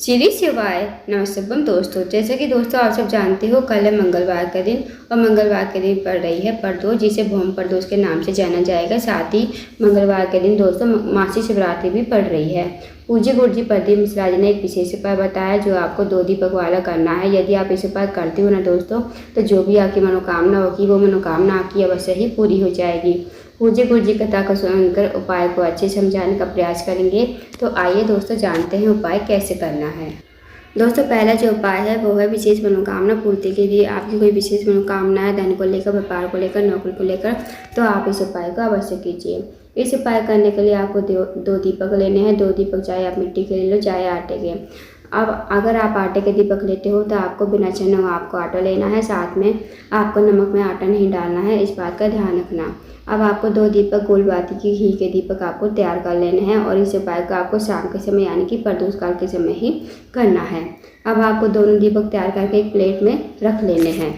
श्री शिवाय नमस्तुभ्यं दोस्तों। जैसे कि दोस्तों आप सब जानते हो, कल है मंगलवार का दिन और मंगलवार के दिन पड़ रही है प्रदोष, जिसे भौम प्रदोष के नाम से जाना जाएगा। साथ ही मंगलवार के दिन दोस्तों मासिक शिवरात्रि भी पड़ रही है। पूज्य गुरुजी प्रदीप मिश्रा जी ने एक विशेष उपाय बताया जो आपको 2 दीपक वाला करना है। यदि आप इस उपाय करते हो ना दोस्तों, तो जो भी आपकी मनोकामना होगी वो मनोकामना आपकी अवश्य ही पूरी हो जाएगी। पूज्य गुरुजी कथा को सुनकर उपाय को अच्छे समझाने का प्रयास करेंगे। तो आइए दोस्तों जानते हैं उपाय कैसे करना है। दोस्तों पहला जो उपाय है वो है विशेष मनोकामना पूर्ति के लिए। आपकी कोई विशेष मनोकामना है, धन को लेकर, व्यापार को लेकर, नौकरी को लेकर, तो आप इस उपाय को अवश्य कीजिए। इस उपाय करने के लिए आपको 2 दीपक लेने हैं। 2 दीपक चाहे आप मिट्टी के ले लो चाहे आटे के। अब अगर आप आटे के दीपक लेते हो तो आपको बिना छेना हुआ आपको आटा लेना है। साथ में आपको नमक में आटा नहीं डालना है, इस बात का ध्यान रखना। अब आपको 2 दीपक गोलबाती की घी के दीपक आपको तैयार कर लेने हैं और इस उपाय को आपको शाम के समय यानी कि प्रदोष काल के समय ही करना है। अब आपको दोनों दीपक तैयार करके एक प्लेट में रख लेने हैं।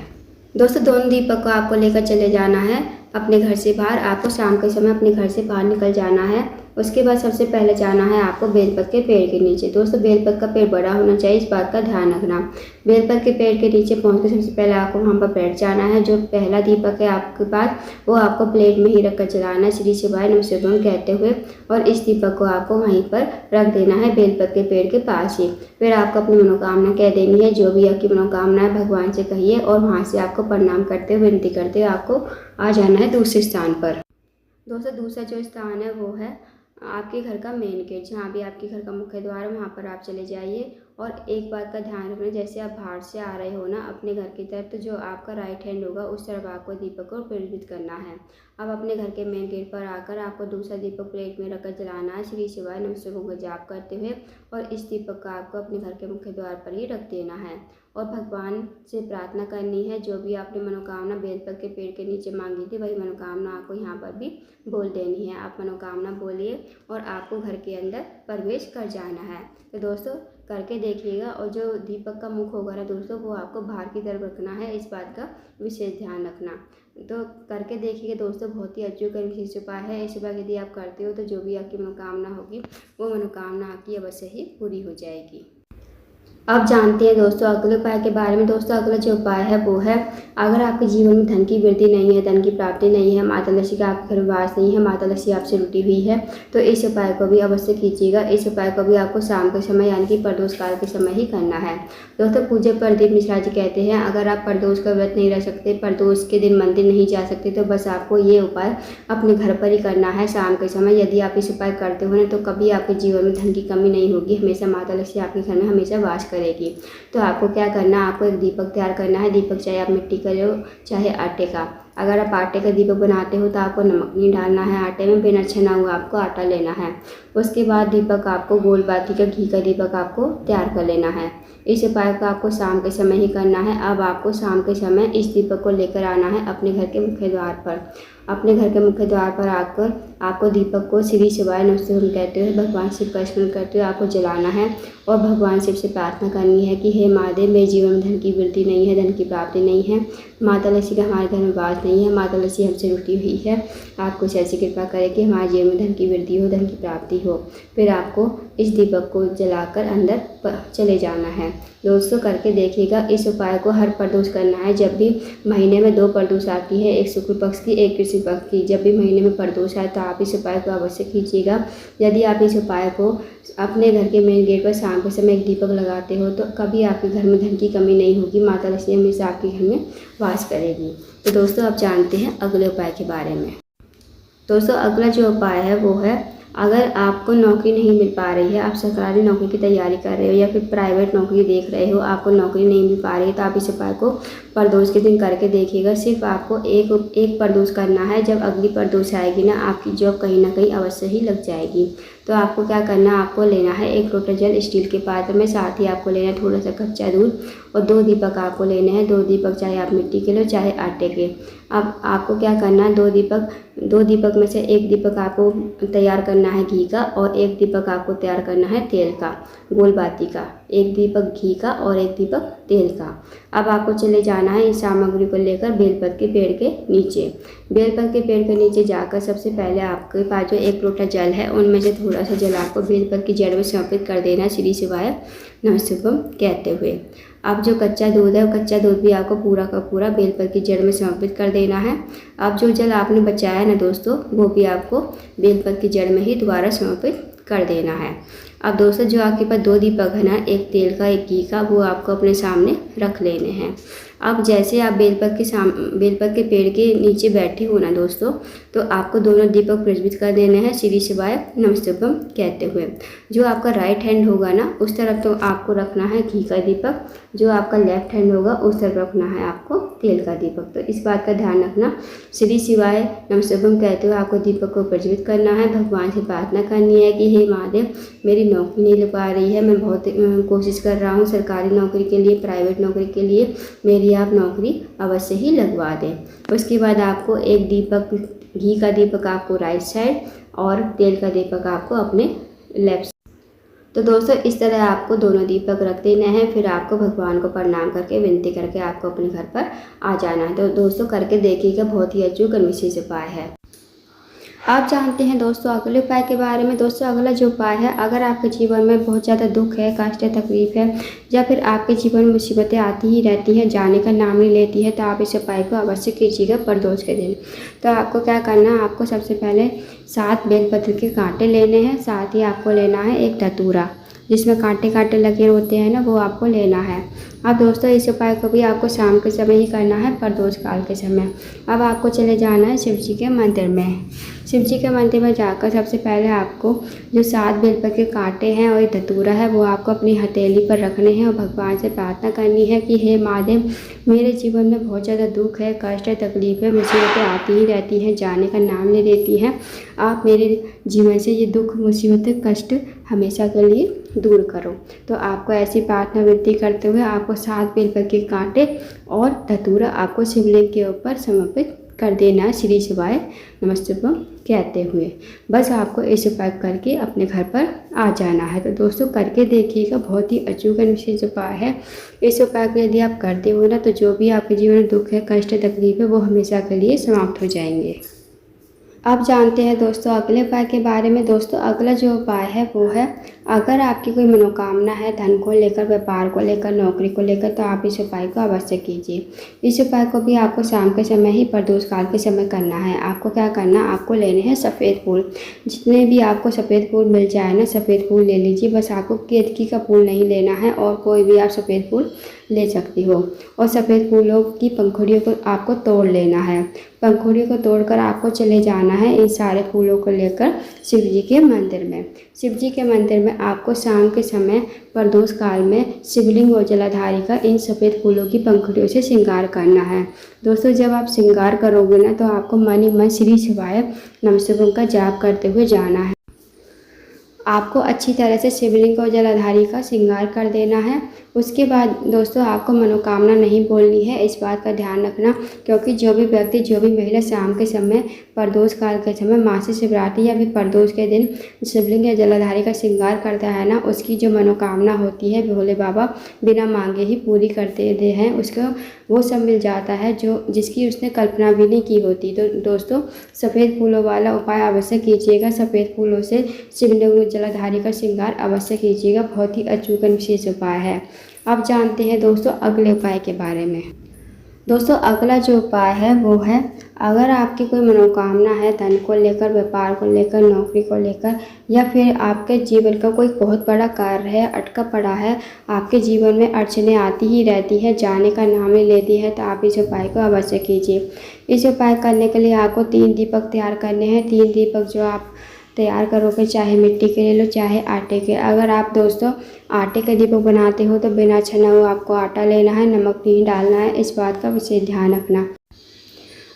दोस्तों दोनों दीपक को आपको लेकर चले जाना है अपने घर से बाहर। आपको शाम के समय अपने घर से बाहर निकल जाना है। उसके बाद सबसे पहले जाना है आपको बेलपत के पेड़ के नीचे। दोस्तों बेलपत का पेड़ बड़ा होना चाहिए, इस बात का ध्यान रखना। बेलपत के पेड़ के नीचे पहुंचकर सबसे पहले आपको वहां पर बैठ जाना है। जो पहला दीपक है आपके पास वो आपको प्लेट में ही रखकर जलाना है श्री शिवाय नमस्तुभ्यं कहते हुए, और इस दीपक को आपको वहीं पर रख देना है बेलपत के पेड़ के पास ही। फिर आपको अपनी मनोकामना कह देनी है, जो भी आपकी मनोकामना है भगवान से कहिए और वहाँ से आपको प्रणाम करते हुए विनती करते हुए आपको आ जाना है दूसरे स्थान पर। दोस्तों दूसरा जो स्थान है वो है आपके घर का मेन गेट, जहाँ भी आपके घर का मुख्य द्वार है वहाँ पर आप चले जाइए। और एक बात का ध्यान रखना, जैसे आप बाहर से आ रहे हो ना अपने घर की तरफ, तो जो आपका राइट हैंड होगा उस तरफ आपको दीपक को प्रज्वलित करना है। अब अपने घर के मेन गेट पर आकर आपको दूसरा दीपक प्लेट में रखकर जलाना है श्री शिवाय नमस्तुभ्यं का जाप करते हुए, और इस दीपक का आपको अपने घर के मुख्य द्वार पर ही रख देना है। और भगवान से प्रार्थना करनी है, जो भी आपने मनोकामना बेलपत के पेड़ के नीचे मांगी थी वही मनोकामना आपको यहाँ पर भी बोल देनी है। आप मनोकामना बोलिए और आपको घर के अंदर प्रवेश कर जाना है। तो दोस्तों करके देखिएगा। और जो दीपक का मुख होगा ना दोस्तों वो आपको बाहर की तरफ रखना है, इस बात का विशेष ध्यान रखना। तो करके देखिएगा दोस्तों, बहुत ही अचूक और विशेष उपाय है। इस उपाय यदि आप करते हो तो जो भी आपकी मनोकामना होगी वो मनोकामना आपकी अवश्य ही पूरी हो जाएगी। अब जानते हैं दोस्तों अगले उपाय के बारे में। दोस्तों अगला जो उपाय है वो है, अगर आपके जीवन में धन की वृद्धि नहीं है, धन की प्राप्ति नहीं है, माता लक्ष्मी का आपके घर में वास नहीं है, माता लक्ष्मी आपसे रुठी हुई है, तो इस उपाय को भी अवश्य कीजिएगा। इस उपाय को भी आपको शाम के समय यानी कि प्रदोष काल के समय ही करना है। दोस्तों पूज्य प्रदीप मिश्रा जी कहते हैं, अगर आप प्रदोष का व्रत नहीं रह सकते, प्रदोष के दिन मंदिर नहीं जा सकते, तो बस आपको ये उपाय अपने घर पर ही करना है शाम के समय। यदि आप इस उपाय करते हो ना तो कभी आपके जीवन में धन की कमी नहीं होगी, हमेशा माता लक्ष्मी आपके घर में हमेशा वास करेगी। तो आपको क्या करना है, आपको एक दीपक तैयार करना है। दीपक चाहे आप मिट्टी का लो चाहे आटे का। अगर आप आटे का दीपक बनाते हो तो आपको नमक नहीं डालना है आटे में, बिना छना हुआ आपको आटा लेना है। उसके बाद दीपक आपको गोलबाती का घी का दीपक आपको तैयार कर लेना है। इस उपाय को आपको शाम के समय ही करना है। अब आपको शाम के समय इस दीपक को लेकर आना है अपने घर के मुख्य द्वार पर। अपने घर के मुख्य द्वार पर आकर आपको दीपक को श्री शिवाय नमस्तुभ्यं कहते हुए भगवान शिव का स्मरण करते हुए आपको जलाना है और भगवान शिव से प्रार्थना करनी है कि हे महादेव, मेरे जीवन में धन की वृद्धि नहीं है, धन की प्राप्ति नहीं है, माता लक्ष्मी का हमारे घर में वास नहीं है, माता लक्ष्मी हमसे रुठी हुई है, आप कुछ ऐसी कृपा करें कि हमारे जीवन में धन की वृद्धि हो, धन की प्राप्ति हो। फिर आपको इस दीपक को जलाकर अंदर चले जाना है। दोस्तों करके देखिएगा। इस उपाय को हर प्रदोष करना है। जब भी महीने में 2 प्रदोष आती है, एक शुक्ल पक्ष की एक कृष्ण पक्ष की, जब भी महीने में प्रदोष आए तो आप इस उपाय को अवश्य कीजिएगा। यदि आप इस उपाय को अपने घर के मेन गेट पर शाम के समय एक दीपक लगाते हो तो कभी आपके घर में धन की कमी नहीं होगी, माता लक्ष्मी हमेशा आपके घर में वास करेगी। तो दोस्तों आप जानते हैं अगले उपाय के बारे में। दोस्तों अगला जो उपाय है वो है, अगर आपको नौकरी नहीं मिल पा रही है, आप सरकारी नौकरी की तैयारी कर रहे हो या फिर प्राइवेट नौकरी देख रहे हो, आपको नौकरी नहीं मिल पा रही है, तो आप इस उपाय को प्रदोष के दिन करके देखिएगा। सिर्फ आपको एक प्रदोष करना है। जब अगली प्रदोष आएगी ना आपकी जॉब कहीं ना कहीं अवश्य ही लग जाएगी। तो आपको क्या करना है, आपको लेना है 1 लोटा जल स्टील के पात्र में, साथ ही आपको लेना है थोड़ा सा कच्चा दूध और 2 दीपक आपको लेने हैं। 2 दीपक चाहे आप मिट्टी के लो चाहे आटे के। अब आपको क्या करना है, दो दीपक में से एक दीपक आपको तैयार करना है घी का और एक दीपक आपको तैयार करना है तेल का, गोल बाती का। एक दीपक घी का और एक दीपक तेल का। अब आपको चले जाना है इस सामग्री को लेकर बेलपत्र के पेड़ के नीचे। बेलपत्र के पेड़ के नीचे जाकर सबसे पहले आपके पास जो 1 लोटा जल है उनमें से थोड़ा सा जल आपको बेलपत्र की जड़ में समर्पित कर देना है, श्री शिवाय नमस्तुभ्यम कहते हुए। अब जो कच्चा दूध है, कच्चा दूध भी आपको पूरा का पूरा बेलपत्र की जड़ में समर्पित कर देना है। अब जो जल आपने बचाया है ना दोस्तों, वो भी आपको बेलपत्र की जड़ में ही दोबारा समर्पित कर देना है। अब दोस्तों जो आपके पास 2 दीपक है ना, एक तेल का एक घी का, वो आपको अपने सामने रख लेने हैं। अब जैसे आप बेलपत्र के पेड़ के नीचे बैठे हो ना दोस्तों, तो आपको दोनों दीपक प्रज्वलित कर देने हैं, श्री शिवाय नमस्तुभ्यम कहते हुए। जो आपका राइट हैंड होगा ना, उस तरफ तो आपको रखना है घी का दीपक, जो आपका लेफ्ट हैंड होगा उस तरफ रखना है आपको तेल का दीपक। तो इस बात का ध्यान रखना, श्री शिवाय नमस्तुभ्यम कहते हुए आपको दीपक को प्रज्वलित करना है। भगवान से प्रार्थना करनी है कि हे महादेव, मेरी नौकरी नहीं लग पा रही है, मैं बहुत कोशिश कर रहा हूँ सरकारी नौकरी के लिए, प्राइवेट नौकरी के लिए, मेरी आप नौकरी अवश्य ही लगवा दें। उसके बाद आपको एक दीपक, घी का दीपक आपको राइट साइड और तेल का दीपक आपको अपने लेफ्ट साइड। तो दोस्तों इस तरह आपको दोनों दीपक रख देने हैं। फिर आपको भगवान को प्रणाम करके विनती करके आपको अपने घर पर आ जाना है। तो दोस्तों करके देखिएगा, बहुत ही अचूक और विशेष उपाय है। आप जानते हैं दोस्तों अगले उपाय के बारे में। दोस्तों अगला जो उपाय है, अगर आपके जीवन में बहुत ज़्यादा दुख है, कष्ट है, तकलीफ है, या फिर आपके जीवन में मुसीबतें आती ही रहती हैं, जाने का नाम नहीं लेती है, तो आप इस उपाय को अवश्य कीजिएगा प्रदोष के दिन। तो आपको क्या करना है, आपको सबसे पहले 7 बेलपत्र के कांटे लेने हैं, साथ ही आपको लेना है एक धतूरा जिसमें कांटे कांटे लगे होते हैं ना, वो आपको लेना है। अब दोस्तों इस उपाय को भी आपको शाम के समय ही करना है, प्रदोष काल के समय। अब आपको चले जाना है शिव जी के मंदिर में। शिव जी के मंदिर में जाकर सबसे पहले आपको जो 7 बेलपत्र के कांटे हैं और एक धतूरा है, वो आपको अपनी हथेली पर रखने हैं और भगवान से प्रार्थना करनी है कि हे महादेव, मेरे जीवन में बहुत ज़्यादा दुख है, कष्ट है, तकलीफ है, मुसीबतें आती ही रहती हैं, जाने का नाम नहीं लेती हैं। आप मेरे जीवन से ये दुख, मुसीबतें, कष्ट हमेशा के लिए दूर करो। तो आपको ऐसी प्रार्थना विनती करते हुए आपको 7 बेलपत्र के कांटे और धतूरा आपको शिवलिंग के ऊपर समर्पित कर देना है, श्री शिवाय नमस्तुभ्यम कहते हुए। बस आपको इस उपाय करके अपने घर पर आ जाना है। तो दोस्तों करके देखिएगा, बहुत ही अचूक और विशेष उपाय है। इस उपाय को यदि आप करते हो ना, तो जो भी आपके जीवन में दुख है, कष्ट, तकलीफ है, वो हमेशा के लिए समाप्त हो जाएंगे। अब जानते हैं दोस्तों अगले उपाय के बारे में। दोस्तों अगला जो उपाय है वो है, अगर आपकी कोई मनोकामना है धन को लेकर, व्यापार को लेकर, नौकरी को लेकर, तो आप इस उपाय को अवश्य कीजिए। इस उपाय को भी आपको शाम के समय ही प्रदोष काल के समय करना है। आपको क्या करना, आपको लेने हैं सफ़ेद फूल। जितने भी आपको सफ़ेद फूल मिल जाए ना, सफ़ेद फूल ले लीजिए। बस आपको केतकी का फूल नहीं लेना है, और कोई भी आप सफ़ेद फूल ले सकती हो। और सफ़ेद फूलों की पंखुड़ियों को आपको तोड़ लेना है। पंखुड़ियों को तोड़कर आपको चले जाना है इन सारे फूलों को लेकर शिव जी के मंदिर में। शिव जी के मंदिर में आपको शाम के समय प्रदोष काल में शिवलिंग और जलाधारी का इन सफ़ेद फूलों की पंखुड़ियों से श्रृंगार करना है। दोस्तों जब आप श्रृंगार करोगे ना, तो आपको मन ही मन श्री शिवाय नमस्तुभ्यम का जाप करते हुए जाना है। आपको अच्छी तरह से शिवलिंग और जलाधारी का श्रृंगार कर देना है। उसके बाद दोस्तों आपको मनोकामना नहीं बोलनी है, इस बात का ध्यान रखना, क्योंकि जो भी व्यक्ति, जो भी महिला शाम के समय, प्रदोष काल के समय, मासिक शिवरात्रि या फिर प्रदोष के दिन शिवलिंग या जलाधारी का श्रृंगार करता है ना, उसकी जो मनोकामना होती है भोले बाबा बिना मांगे ही पूरी करते हैं। उसको वो सब मिल जाता है जो जिसकी उसने कल्पना भी नहीं की होती। तो दोस्तों सफ़ेद फूलों वाला उपाय अवश्य कीजिएगा। सफ़ेद फूलों से शिवलिंग जलाधारी का श्रृंगार अवश्य कीजिएगा, बहुत ही अचूक और विशेष उपाय है। अब जानते हैं दोस्तों अगले उपाय के बारे में। दोस्तों अगला जो उपाय है वो है, अगर आपकी कोई मनोकामना है धन को लेकर, व्यापार को लेकर, नौकरी को लेकर, या फिर आपके जीवन का कोई बहुत बड़ा कार्य है अटका पड़ा है, आपके जीवन में अड़चनें आती ही रहती है, जाने का नाम नहीं लेती है, तो आप इस उपाय को अवश्य कीजिए। इस उपाय करने के लिए आपको 3 दीपक तैयार करने हैं। 3 दीपक जो आप तैयार करोगे, चाहे मिट्टी के ले लो, चाहे आटे के। अगर आप दोस्तों आटे के दीपक बनाते हो तो बिना छना हुआ आपको आटा लेना है, नमक नहीं डालना है, इस बात का विशेष ध्यान रखना।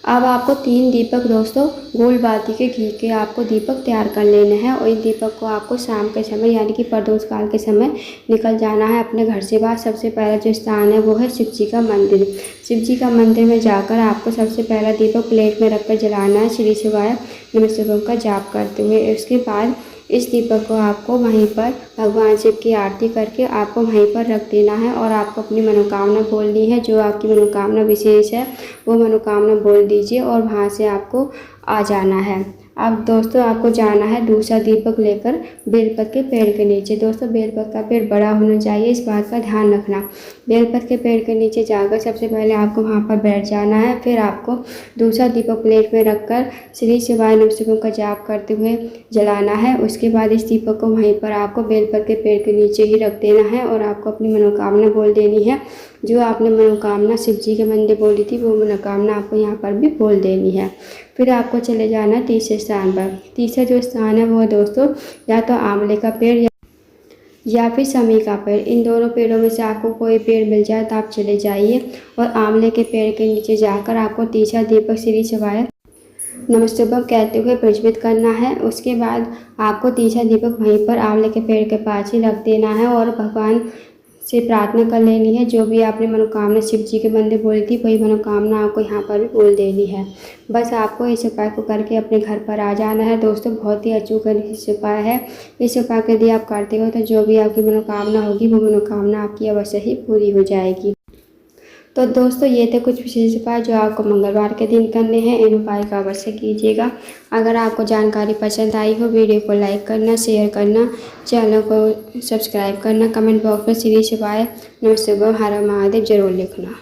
अब आपको 3 दीपक दोस्तों गोल बाती के घी के आपको दीपक तैयार कर लेने हैं और इन दीपक को आपको शाम के समय यानी कि प्रदोष काल के समय निकल जाना है अपने घर से बाहर। सबसे पहला जो स्थान है वो है शिव जी का मंदिर। शिव जी का मंदिर में जाकर आपको सबसे पहला दीपक प्लेट में रखकर जलाना है श्री शिवाय नमः शिवाय का जाप करते हुए। उसके बाद इस दीपक को आपको वहीं पर भगवान शिव की आरती करके आपको वहीं पर रख देना है और आपको अपनी मनोकामना बोलनी है। जो आपकी मनोकामना विशेष है वो मनोकामना बोल दीजिए और वहाँ से आपको आ जाना है। अब दोस्तों आपको जाना है दूसरा दीपक लेकर बेलपत के पेड़ के नीचे। दोस्तों बेलपत का पेड़ बड़ा होना चाहिए, इस बात का ध्यान रखना। बेलपत के पेड़ के नीचे जाकर सबसे पहले आपको वहाँ पर बैठ जाना है। फिर आपको दूसरा दीपक प्लेट में रखकर श्री शिवाय नमः शिवाय का जाप करते हुए जलाना है। उसके बाद इस दीपक को वहीं पर आपको बेलपत के पेड़ के नीचे ही रख देना है और आपको अपनी मनोकामना बोल देनी है। जो आपने मनोकामना शिव जी के मंदिर बोली थी वो मनोकामना आपको यहाँ पर भी बोल देनी है। फिर आपको चले जाना तीसरे स्थान पर। तीसरा जो स्थान है वो दोस्तों या तो आंवले का पेड़ या फिर समी का पेड़, इन दोनों पेड़ों में से आपको कोई पेड़ मिल जाए तो आप चले जाइए और आंवले के पेड़ के नीचे जाकर आपको तीसरा दीपक श्री शिवाय नमः शिवाय कहते हुए प्रज्वलित करना है। उसके बाद आपको तीसरा दीपक वहीं पर आंवले के पेड़ के पास ही रख देना है और भगवान से प्रार्थना कर लेनी है। जो भी आपने मनोकामना शिव जी के मंदिर बोली थी वही मनोकामना आपको यहाँ पर भी बोल देनी है। बस आपको इस उपाय को करके अपने घर पर आ जाना है। दोस्तों बहुत ही अचूक इस उपाय है। इस उपाय को यदि आप करते हो तो जो भी आपकी मनोकामना होगी वो मनोकामना आपकी अवश्य ही पूरी हो जाएगी। तो दोस्तों ये थे कुछ विशेष उपाय जो आपको मंगलवार के दिन करने हैं। इन उपाय का अवश्य कीजिएगा। अगर आपको जानकारी पसंद आई हो वीडियो को लाइक करना, शेयर करना, चैनल को सब्सक्राइब करना, कमेंट बॉक्स में श्री शिवाय नमः शिवाय हर हर महादेव जरूर लिखना।